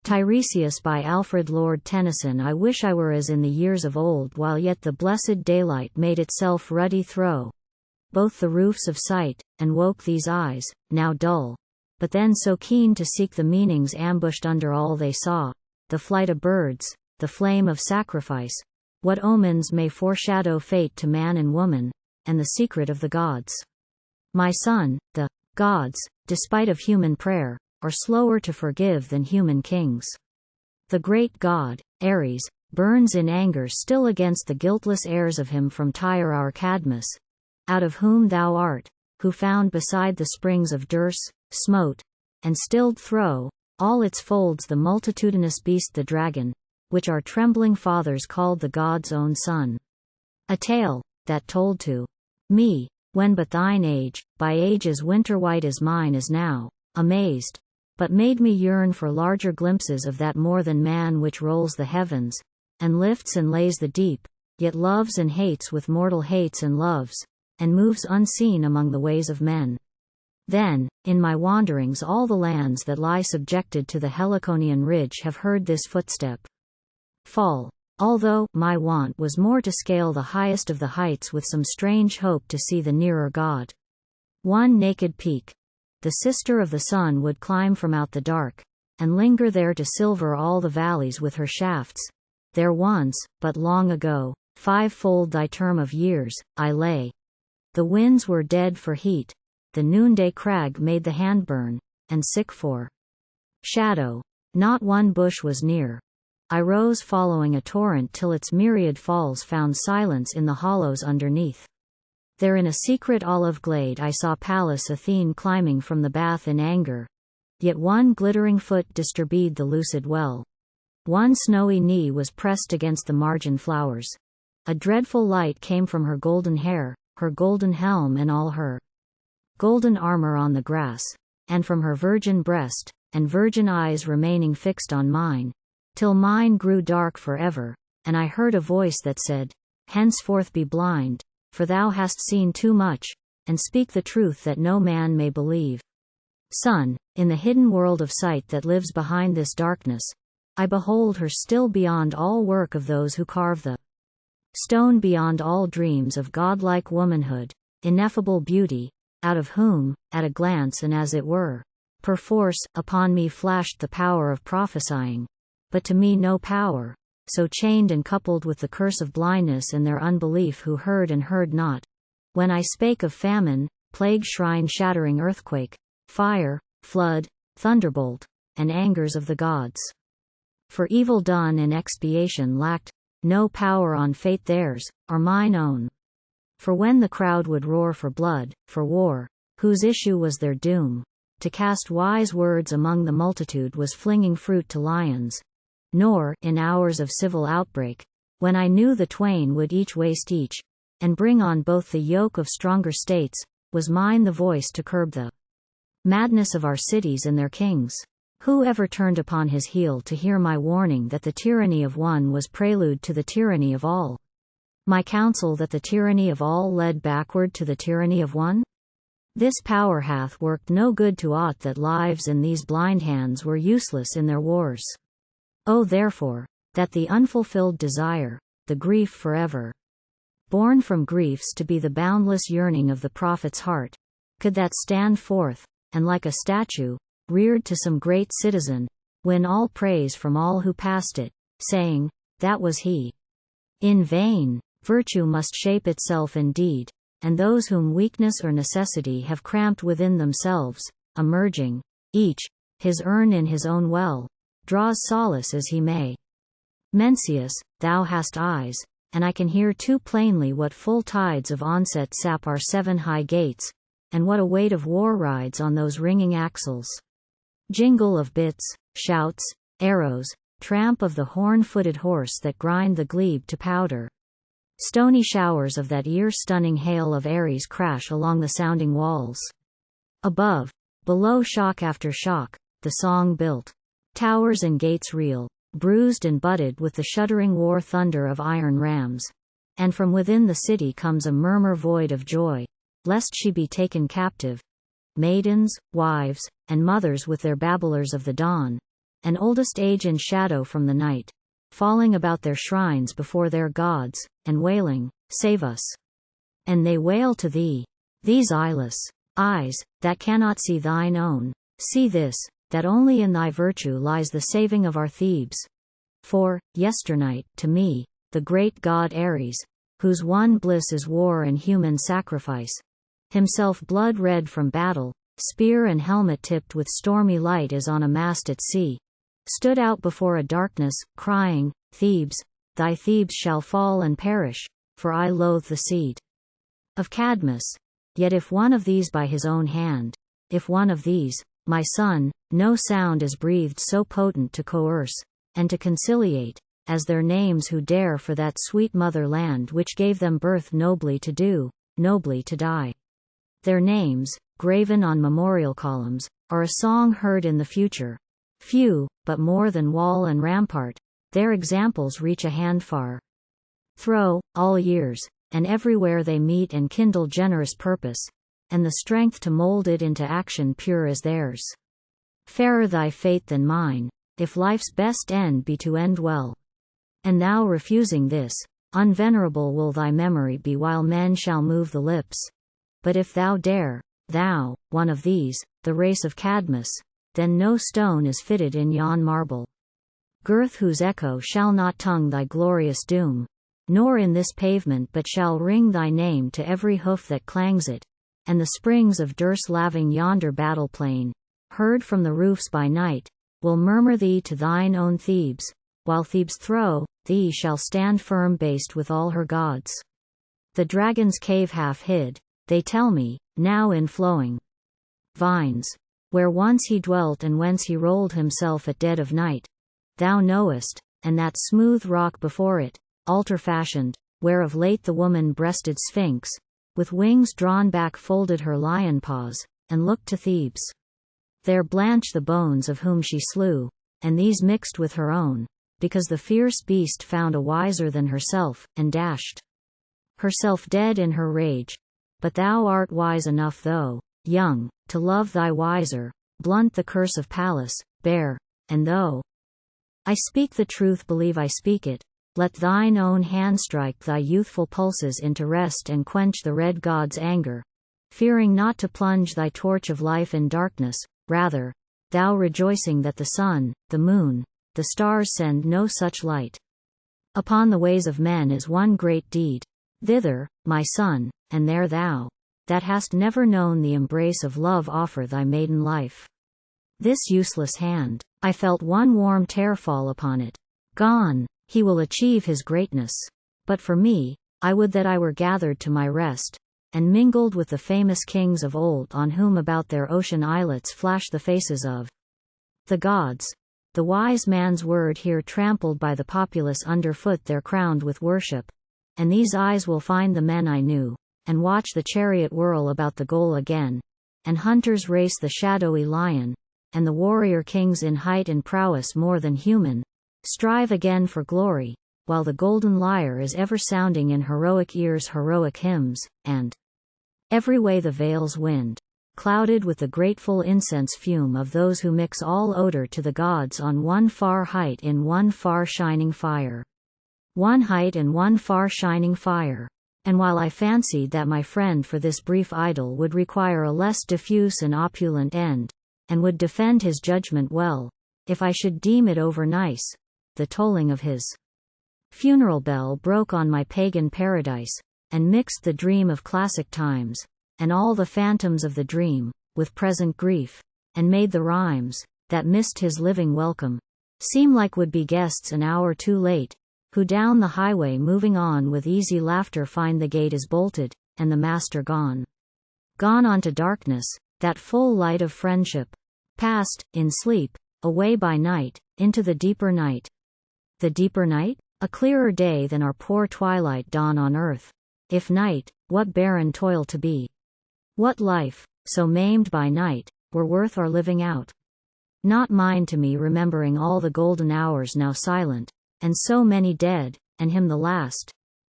Tiresias by Alfred. Lord Tennyson. I wish I were as in the years of old, while yet the blessed daylight made itself ruddy. Thro. Both the roofs of sight, and woke these eyes, now dull, but then so keen to seek the meanings ambushed under all they saw, the flight of birds, the flame of sacrifice, what omens may foreshadow fate to man and woman, and the secret of the gods. My son, the gods, despite of human prayer, are slower to forgive than human kings. The great god, Aręs, burns in anger still against the guiltless heirs of him from Tyre, our Cadmus, out of whom thou art, who found beside the springs of Dircę, smote, and stilled Thro, all its folds the multitudinous beast the dragon, which our trembling fathers called the god's own son. A tale, that told to me, when but thine age, by ages winter white as mine is now, amazed, but made me yearn for larger glimpses of that more than man which rolls the heavens, and lifts and lays the deep, yet loves and hates with mortal hates and loves, and moves unseen among the ways of men. Then, in my wanderings all the lands that lie subjected to the Heliconian ridge have heard this footstep fall, although my want was more to scale the highest of the heights with some strange hope to see the nearer God. One naked peak, the sister of the sun, would climb from out the dark, and linger there to silver all the valleys with her shafts. There once, but long ago, fivefold thy term of years, I lay. The winds were dead for heat, the noonday crag made the hand burn, and sick for shadow, not one bush was near. I rose following a torrent till its myriad falls found silence in the hollows underneath. There in a secret olive glade I saw Pallas Athene climbing from the bath in anger, yet one glittering foot disturbed the lucid well. One snowy knee was pressed against the margin flowers. A dreadful light came from her golden hair, her golden helm and all her golden armor on the grass, and from her virgin breast, and virgin eyes remaining fixed on mine, till mine grew dark forever, and I heard a voice that said, henceforth be blind, for thou hast seen too much, and speak the truth that no man may believe. Son, in the hidden world of sight that lives behind this darkness, I behold her still beyond all work of those who carve the stone, beyond all dreams of godlike womanhood, ineffable beauty, out of whom, at a glance and as it were, perforce, upon me flashed the power of prophesying, but to me no power, so chained and coupled with the curse of blindness and their unbelief, who heard and heard not, when I spake of famine, plague, shrine shattering earthquake, fire, flood, thunderbolt, and angers of the gods. For evil done and expiation lacked no power on fate, theirs, or mine own. For when the crowd would roar for blood, for war, whose issue was their doom, to cast wise words among the multitude was flinging fruit to lions. Nor, in hours of civil outbreak, when I knew the twain would each waste each, and bring on both the yoke of stronger states, was mine the voice to curb the madness of our cities and their kings. Who ever turned upon his heel to hear my warning that the tyranny of one was prelude to the tyranny of all? My counsel that the tyranny of all led backward to the tyranny of one? This power hath worked no good to aught that lives in these blind hands were useless in their wars. Oh, therefore, that the unfulfilled desire, the grief forever born from griefs to be the boundless yearning of the prophet's heart, could that stand forth, and like a statue, reared to some great citizen, win all praise from all who passed it, saying, that was he. In vain, virtue must shape itself in deed, and those whom weakness or necessity have cramped within themselves, emerging, each, his urn in his own well, draws solace as he may. Mencius, thou hast eyes, and I can hear too plainly what full tides of onset sap our 7 high gates, and what a weight of war rides on those ringing axles. Jingle of bits, shouts, arrows, tramp of the horn-footed horse that grind the glebe to powder. Stony showers of that ear-stunning hail of Aręs crash along the sounding walls. Above, below, shock after shock, the song-built towers and gates reel, bruised and butted with the shuddering war thunder of iron rams. And from within the city comes a murmur void of joy, lest she be taken captive. Maidens, wives, and mothers with their babblers of the dawn, and oldest age in shadow from the night, falling about their shrines before their gods, and wailing, "Save us." And they wail to thee. These eyeless eyes, that cannot see thine own, see this, that only in thy virtue lies the saving of our Thebes. For, yesternight, to me, the great god Aręs, whose one bliss is war and human sacrifice, himself blood-red from battle, spear and helmet tipped with stormy light as on a mast at sea, stood out before a darkness, crying, "Thebes, thy Thebes shall fall and perish, for I loathe the seed of Cadmus. Yet if one of these by his own hand, if one of these, my son, no sound is breathed so potent to coerce, and to conciliate, as their names who dare for that sweet motherland which gave them birth nobly to do, nobly to die. Their names, graven on memorial columns, are a song heard in the future. Few, but more than wall and rampart, their examples reach a hand far. Thro, all years, and everywhere they meet and kindle generous purpose, and the strength to mold it into action pure as theirs. Fairer thy fate than mine, if life's best end be to end well. And thou refusing this, unvenerable will thy memory be while men shall move the lips. But if thou dare, thou, one of these, the race of Cadmus, then no stone is fitted in yon marble girth whose echo shall not tongue thy glorious doom, nor in this pavement but shall ring thy name to every hoof that clangs it, and the springs of Dircę laving yonder battle plain, heard from the roofs by night, will murmur thee to thine own Thebes, while Thebes Thro, thee shall stand firm based with all her gods. The dragon's cave half hid, they tell me, now in flowing vines, where once he dwelt and whence he rolled himself at dead of night, thou knowest, and that smooth rock before it, altar-fashioned, where of late the woman-breasted Sphinx, with wings drawn back folded her lion paws, and looked to Thebes. There blanch the bones of whom she slew, and these mixed with her own, because the fierce beast found a wiser than herself, and dashed herself dead in her rage. But thou art wise enough though young, to love thy wiser, blunt the curse of Pallas, bear, and though I speak the truth believe I speak it, let thine own hand strike thy youthful pulses into rest and quench the red god's anger, fearing not to plunge thy torch of life in darkness, rather, thou rejoicing that the sun, the moon, the stars send no such light. Upon the ways of men is one great deed, thither, my son, and there thou, that hast never known the embrace of love offer thy maiden life. This useless hand, I felt one warm tear fall upon it. Gone, he will achieve his greatness. But for me, I would that I were gathered to my rest, and mingled with the famous kings of old on whom about their ocean islets flash the faces of the gods. The wise man's word here trampled by the populace underfoot they're crowned with worship, and these eyes will find the men I knew, and watch the chariot whirl about the goal again, and hunters race the shadowy lion, and the warrior kings in height and prowess more than human, strive again for glory, while the golden lyre is ever sounding in heroic ears heroic hymns, and every way the veils wind, clouded with the grateful incense fume of those who mix all odor to the gods on one far height in one far shining fire. One height and one far shining fire. And while I fancied that my friend for this brief idyll would require a less diffuse and opulent end, and would defend his judgment well, if I should deem it over nice, the tolling of his funeral bell broke on my pagan paradise, and mixed the dream of classic times, and all the phantoms of the dream, with present grief, and made the rhymes, that missed his living welcome, seem like would-be guests an hour too late, who down the highway moving on with easy laughter find the gate is bolted, and the master gone. Gone on to darkness, that full light of friendship, passed, in sleep, away by night, into the deeper night. The deeper night? A clearer day than our poor twilight dawn on earth. If night, what barren toil to be? What life, so maimed by night, were worth our living out? Not mine to me remembering all the golden hours now silent, and so many dead, and him the last,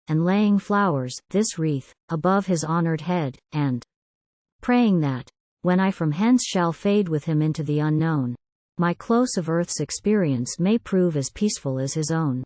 and laying flowers, this wreath, above his honored head, and praying that, when I from hence shall fade with him into the unknown, my close of earth's experience may prove as peaceful as his own.